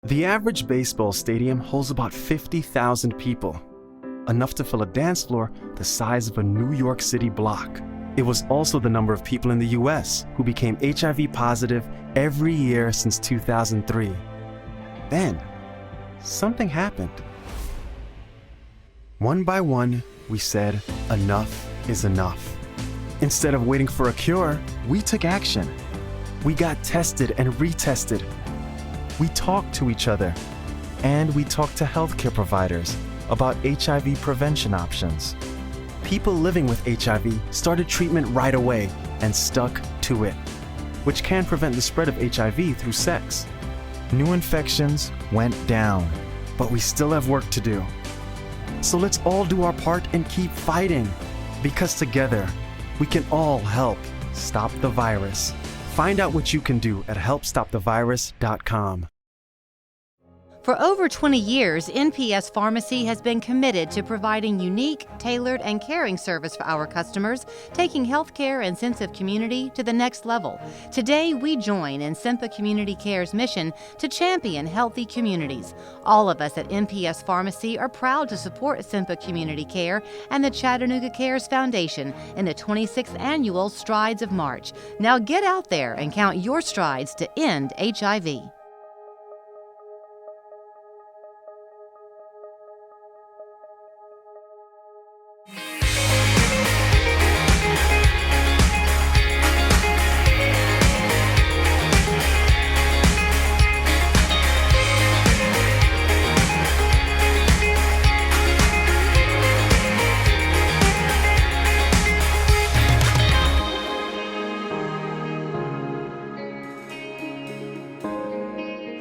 The average baseball stadium holds about 50,000 people, enough to fill a dance floor the size of a New York City block. It was also the number of people in the US who became HIV positive every year since 2003. Then, something happened. One by one, we said, enough is enough. Instead of waiting for a cure, we took action. We got tested and retested. We talked to each other, and we talked to healthcare providers about HIV prevention options. People living with HIV started treatment right away and stuck to it, which can prevent the spread of HIV through sex. New infections went down, but we still have work to do. So let's all do our part and keep fighting, because together we can all help stop the virus. Find out what you can do at helpstopthevirus.com. For over 20 years, NPS Pharmacy has been committed to providing unique, tailored, and caring service for our customers, taking healthcare and sense of community to the next level. Today, we join in Cempa Community Care's mission to champion healthy communities. All of us at NPS Pharmacy are proud to support Cempa Community Care and the Chattanooga Cares Foundation in the 26th annual Strides of March. Now get out there and count your strides to end HIV.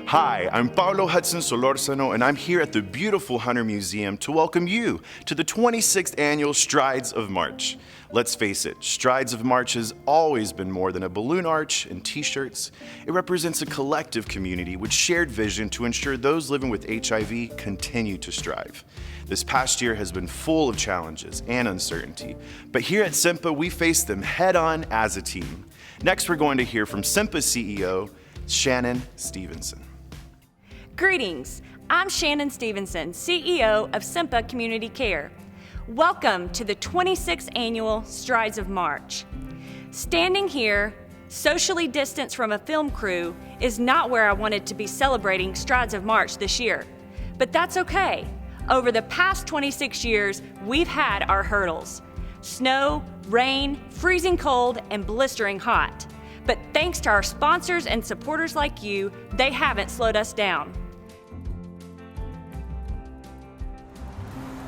Hi, I'm Paulo Hudson Solorzano, and I'm here at the beautiful Hunter Museum to welcome you to the 26th annual Strides of March. Let's face it, Strides of March has always been more than a balloon arch and t-shirts. It represents a collective community with shared vision to ensure those living with HIV continue to strive. This past year has been full of challenges and uncertainty, but here at Cempa, we face them head-on as a team. Next, we're going to hear from Cempa's CEO, Shannon Stevenson. Greetings, I'm Shannon Stevenson, CEO of Cempa Community Care. Welcome to the 26th annual Strides of March. Standing here, socially distanced from a film crew, is not where I wanted to be celebrating Strides of March this year. But that's okay. Over the past 26 years, we've had our hurdles. Snow, rain, freezing cold, and blistering hot. But thanks to our sponsors and supporters like you, they haven't slowed us down.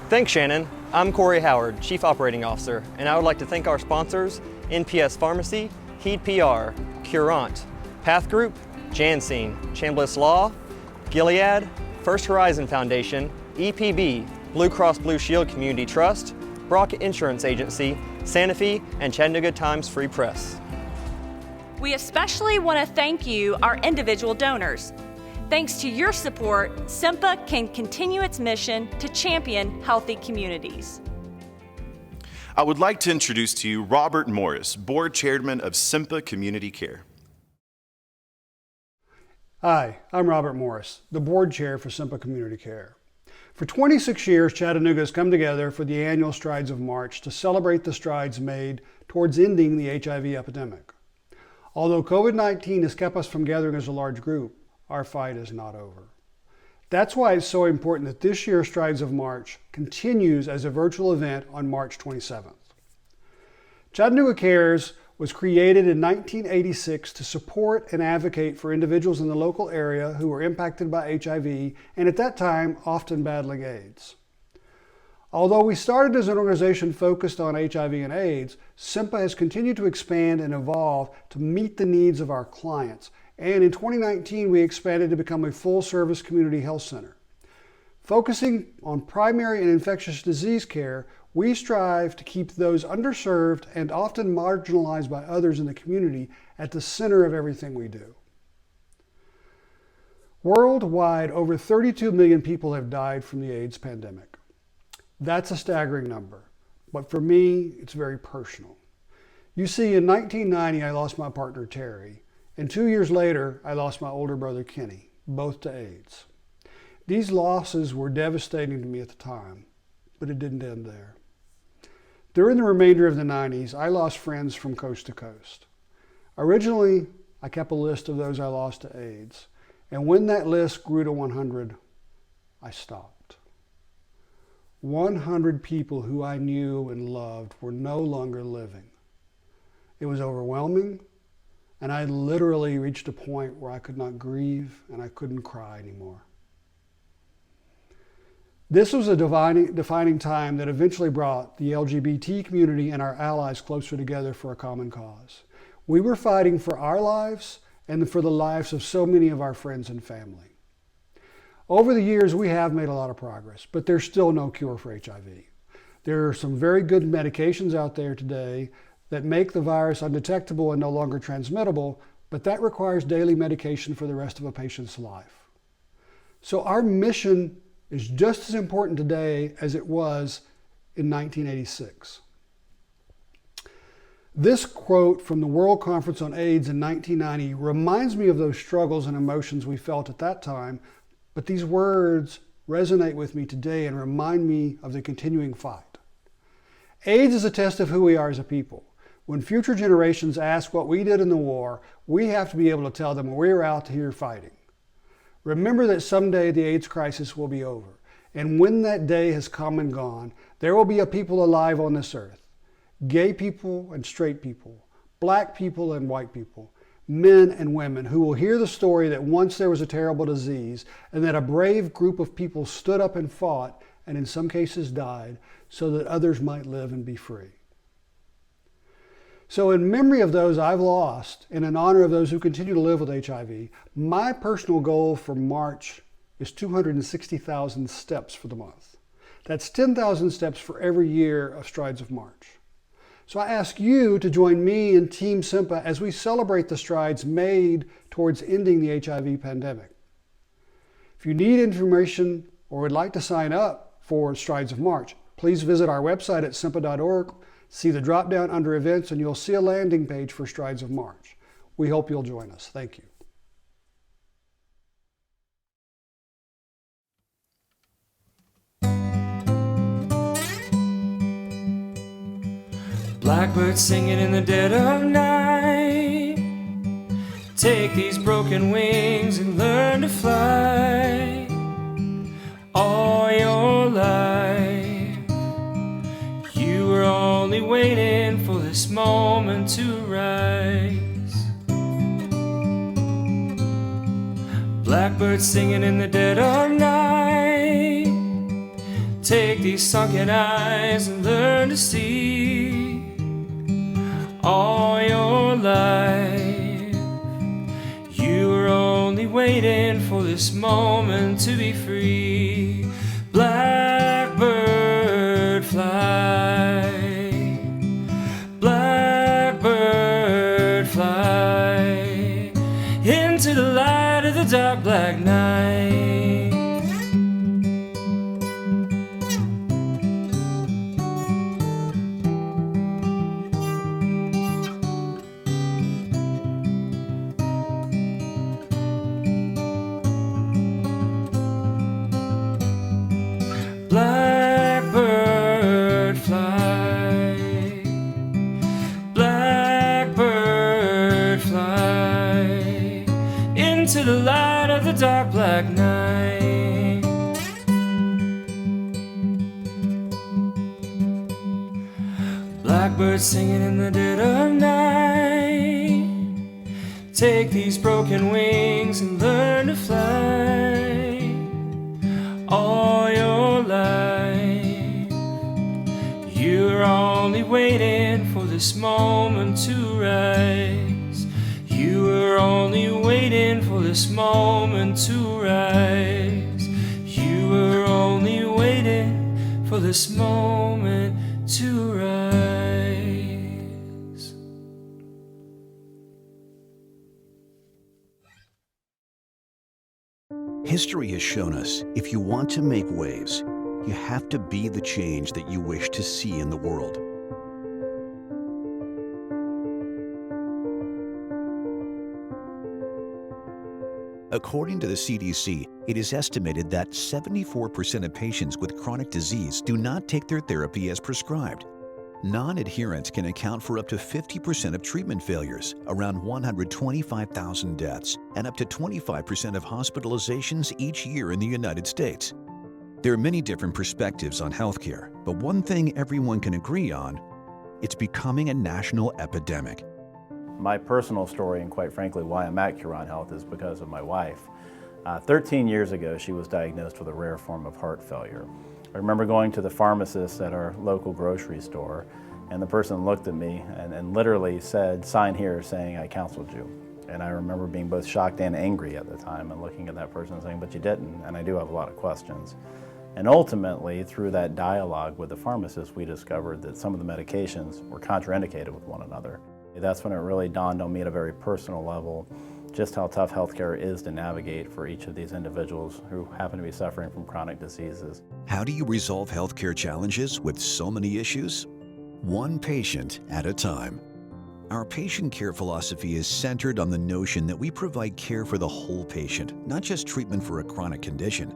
Thanks, Shannon. I'm Corey Howard, Chief Operating Officer, and I would like to thank our sponsors, NPS Pharmacy, Heed PR, Curant, PathGroup, Janssen, Chambliss Law, Gilead, First Horizon Foundation, EPB, Blue Cross Blue Shield Community Trust, Brock Insurance Agency, Sanofi, and Chattanooga Times Free Press. We especially want to thank you, our individual donors. Thanks to your support, Cempa can continue its mission to champion healthy communities. I would like to introduce to you Robert Morris, Board Chairman of Cempa Community Care. Hi, I'm Robert Morris, the Board Chair for Cempa Community Care. For 26 years, Chattanooga has come together for the annual Strides of March to celebrate the strides made towards ending the HIV epidemic. Although COVID-19 has kept us from gathering as a large group, our fight is not over. That's why it's so important that this year's Strides of March continues as a virtual event on March 27th. Chattanooga Cares was created in 1986 to support and advocate for individuals in the local area who were impacted by HIV and at that time often battling AIDS. Although we started as an organization focused on HIV and AIDS, Cempa has continued to expand and evolve to meet the needs of our clients. And in 2019, we expanded to become a full-service community health center. Focusing on primary and infectious disease care, we strive to keep those underserved and often marginalized by others in the community at the center of everything we do. Worldwide, over 32 million people have died from the AIDS pandemic. That's a staggering number, but for me, it's very personal. You see, in 1990, I lost my partner, Terry. And 2 years later, I lost my older brother, Kenny, both to AIDS. These losses were devastating to me at the time, but it didn't end there. During the remainder of the 90s, I lost friends from coast to coast. Originally, I kept a list of those I lost to AIDS, and when that list grew to 100, I stopped. 100 people who I knew and loved were no longer living. It was overwhelming, and I literally reached a point where I could not grieve and I couldn't cry anymore. This was a defining time that eventually brought the LGBT community and our allies closer together for a common cause. We were fighting for our lives and for the lives of so many of our friends and family. Over the years, we have made a lot of progress, but there's still no cure for HIV. There are some very good medications out there today that make the virus undetectable and no longer transmittable, but that requires daily medication for the rest of a patient's life. So our mission is just as important today as it was in 1986. This quote from the World Conference on AIDS in 1990 reminds me of those struggles and emotions we felt at that time, but these words resonate with me today and remind me of the continuing fight. AIDS is a test of who we are as a people. When future generations ask what we did in the war, we have to be able to tell them we're out here fighting. Remember that someday the AIDS crisis will be over, and when that day has come and gone, there will be a people alive on this earth. Gay people and straight people, black people and white people, men and women who will hear the story that once there was a terrible disease and that a brave group of people stood up and fought and in some cases died so that others might live and be free. So in memory of those I've lost and in honor of those who continue to live with HIV, my personal goal for March is 260,000 steps for the month. That's 10,000 steps for every year of Strides of March. So I ask you to join me and Team Cempa as we celebrate the strides made towards ending the HIV pandemic. If you need information or would like to sign up for Strides of March, please visit our website at cempa.org. See the drop-down under events and you'll see a landing page for Strides of March. We hope you'll join us. Thank you. Blackbird singing in the dead of night. Take these broken wings and learn to fly. All your life you were only waiting for this moment to rise. Blackbird singing in the dead of night. Take these sunken eyes and learn to see. All your life you were only waiting for this moment to be free. Blackbird fly, blackbird fly into the light of the dark black night. Blackbird fly, blackbird fly into the light of the dark black night. Blackbird singing in the dead of night. Take these broken wings and learn to fly. All your life you're only waiting for this moment to rise. You were only waiting for this moment to rise. You were only waiting for this moment to rise. History has shown us if you want to make waves, you have to be the change that you wish to see in the world. According to the CDC, it is estimated that 74% of patients with chronic disease do not take their therapy as prescribed. Non-adherence can account for up to 50% of treatment failures, around 125,000 deaths, and up to 25% of hospitalizations each year in the United States. There are many different perspectives on healthcare, but one thing everyone can agree on: it's becoming a national epidemic. My personal story, and quite frankly why I'm at Curant Health, is because of my wife. 13 years ago, she was diagnosed with a rare form of heart failure. I remember going to the pharmacist at our local grocery store, and the person looked at me and literally said, "Sign here saying I counseled you." And I remember being both shocked and angry at the time and looking at that person and saying, "But you didn't," and I do have a lot of questions. And ultimately, through that dialogue with the pharmacist, we discovered that some of the medications were contraindicated with one another. That's when it really dawned on me at a very personal level just how tough healthcare is to navigate for each of these individuals who happen to be suffering from chronic diseases. How do you resolve healthcare challenges with so many issues? One patient at a time. Our patient care philosophy is centered on the notion that we provide care for the whole patient, not just treatment for a chronic condition.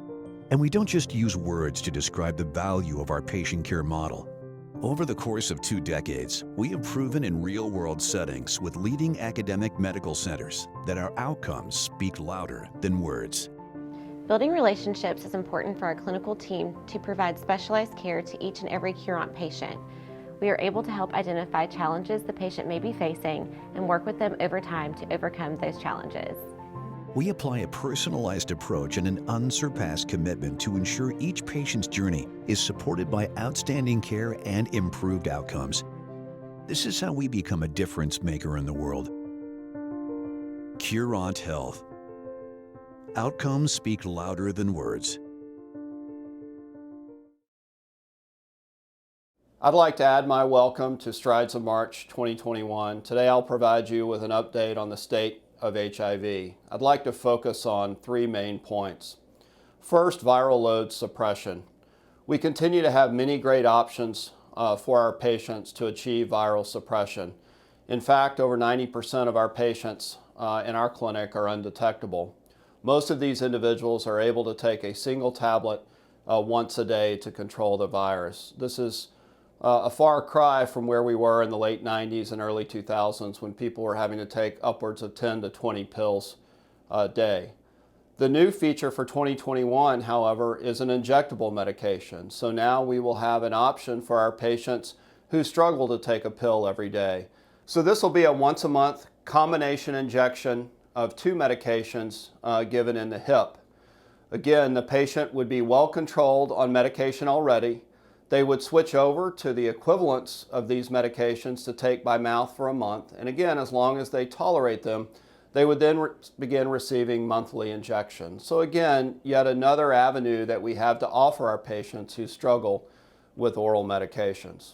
And we don't just use words to describe the value of our patient care model. Over the course of 2 decades, we have proven in real-world settings with leading academic medical centers that our outcomes speak louder than words. Building relationships is important for our clinical team to provide specialized care to each and every Curant patient. We are able to help identify challenges the patient may be facing and work with them over time to overcome those challenges. We apply a personalized approach and an unsurpassed commitment to ensure each patient's journey is supported by outstanding care and improved outcomes. This is how we become a difference maker in the world. Curant Health. Outcomes speak louder than words. I'd like to add my welcome to Strides of March 2021. Today I'll provide you with an update on the state of HIV. I'd like to focus on 3 main points. First, viral load suppression. We continue to have many great options for our patients to achieve viral suppression. In fact, over 90% of our patients in our clinic are undetectable. Most of these individuals are able to take a single tablet once a day to control the virus. This is a far cry from where we were in the late 90s and early 2000s when people were having to take upwards of 10 to 20 pills a day. The new feature for 2021, however, is an injectable medication. So now we will have an option for our patients who struggle to take a pill every day. So this will be a once-a-month combination injection of 2 medications given in the hip. Again, the patient would be well controlled on medication already. They would switch over to the equivalents of these medications to take by mouth for a month. And again, as long as they tolerate them, they would then begin receiving monthly injections. So again, yet another avenue that we have to offer our patients who struggle with oral medications.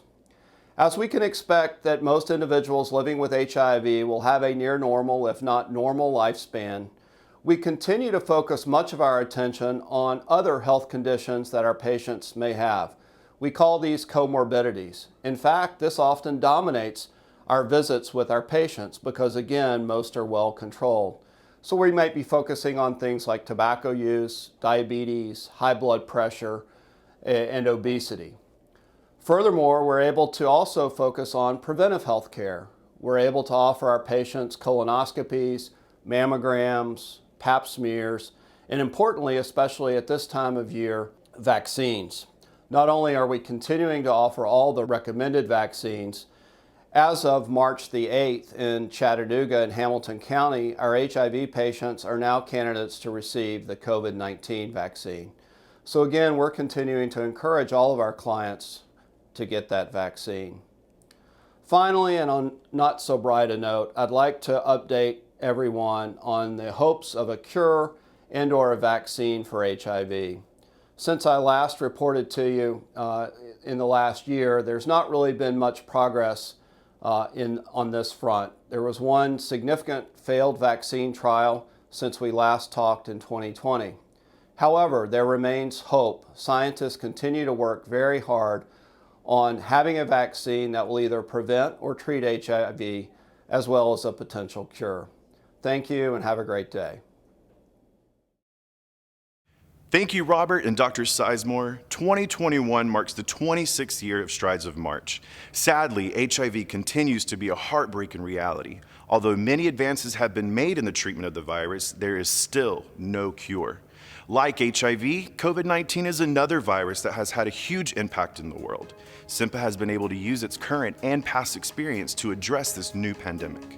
As we can expect that most individuals living with HIV will have a near normal, if not normal, lifespan, we continue to focus much of our attention on other health conditions that our patients may have. We call these comorbidities. In fact, this often dominates our visits with our patients because, again, most are well controlled. So we might be focusing on things like tobacco use, diabetes, high blood pressure, and obesity. Furthermore, we're able to also focus on preventive health care. We're able to offer our patients colonoscopies, mammograms, pap smears, and importantly, especially at this time of year, vaccines. Not only are we continuing to offer all the recommended vaccines, as of March the 8th in Chattanooga and Hamilton County, our HIV patients are now candidates to receive the COVID-19 vaccine. So again, we're continuing to encourage all of our clients to get that vaccine. Finally, and on not so bright a note, I'd like to update everyone on the hopes of a cure and/or a vaccine for HIV. Since I last reported to you in the last year, there's not really been much progress on this front. There was one significant failed vaccine trial since we last talked in 2020. However, there remains hope. Scientists continue to work very hard on having a vaccine that will either prevent or treat HIV, as well as a potential cure. Thank you and have a great day. Thank you, Robert and Dr. Sizemore. 2021 marks the 26th year of Strides of March. Sadly, HIV continues to be a heartbreaking reality. Although many advances have been made in the treatment of the virus, there is still no cure. Like HIV, COVID-19 is another virus that has had a huge impact in the world. Cempa has been able to use its current and past experience to address this new pandemic.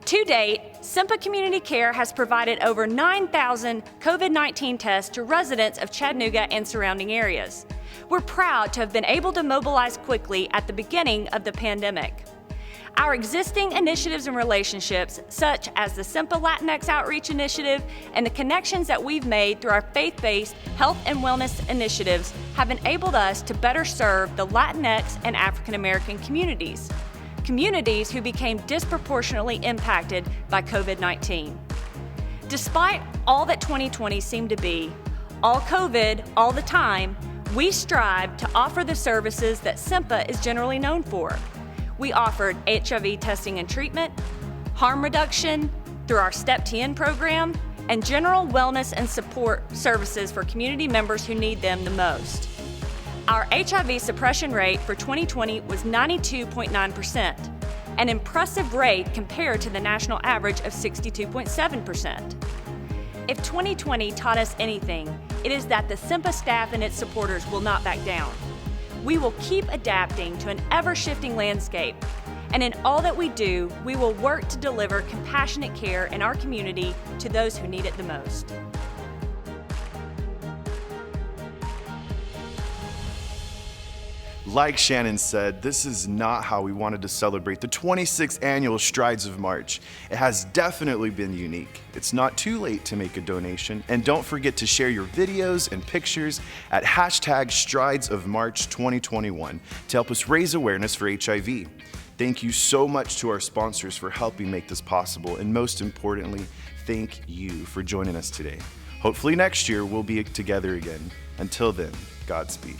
To date, Cempa Community Care has provided over 9,000 COVID-19 tests to residents of Chattanooga and surrounding areas. We're proud to have been able to mobilize quickly at the beginning of the pandemic. Our existing initiatives and relationships, such as the Cempa Latinx Outreach Initiative and the connections that we've made through our faith-based health and wellness initiatives, have enabled us to better serve the Latinx and African American communities who became disproportionately impacted by COVID-19. Despite all that 2020 seemed to be, all COVID, all the time, we strive to offer the services that Cempa is generally known for. We offered HIV testing and treatment, harm reduction through our Step TN program, and general wellness and support services for community members who need them the most. Our HIV suppression rate for 2020 was 92.9%, an impressive rate compared to the national average of 62.7%. If 2020 taught us anything, it is that the Cempa staff and its supporters will not back down. We will keep adapting to an ever-shifting landscape, and in all that we do, we will work to deliver compassionate care in our community to those who need it the most. Like Shannon said, this is not how we wanted to celebrate the 26th annual Strides of March. It has definitely been unique. It's not too late to make a donation, and don't forget to share your videos and pictures at #StridesOfMarch2021 to help us raise awareness for HIV. Thank you so much to our sponsors for helping make this possible, and most importantly, thank you for joining us today. Hopefully next year we'll be together again. Until then, Godspeed.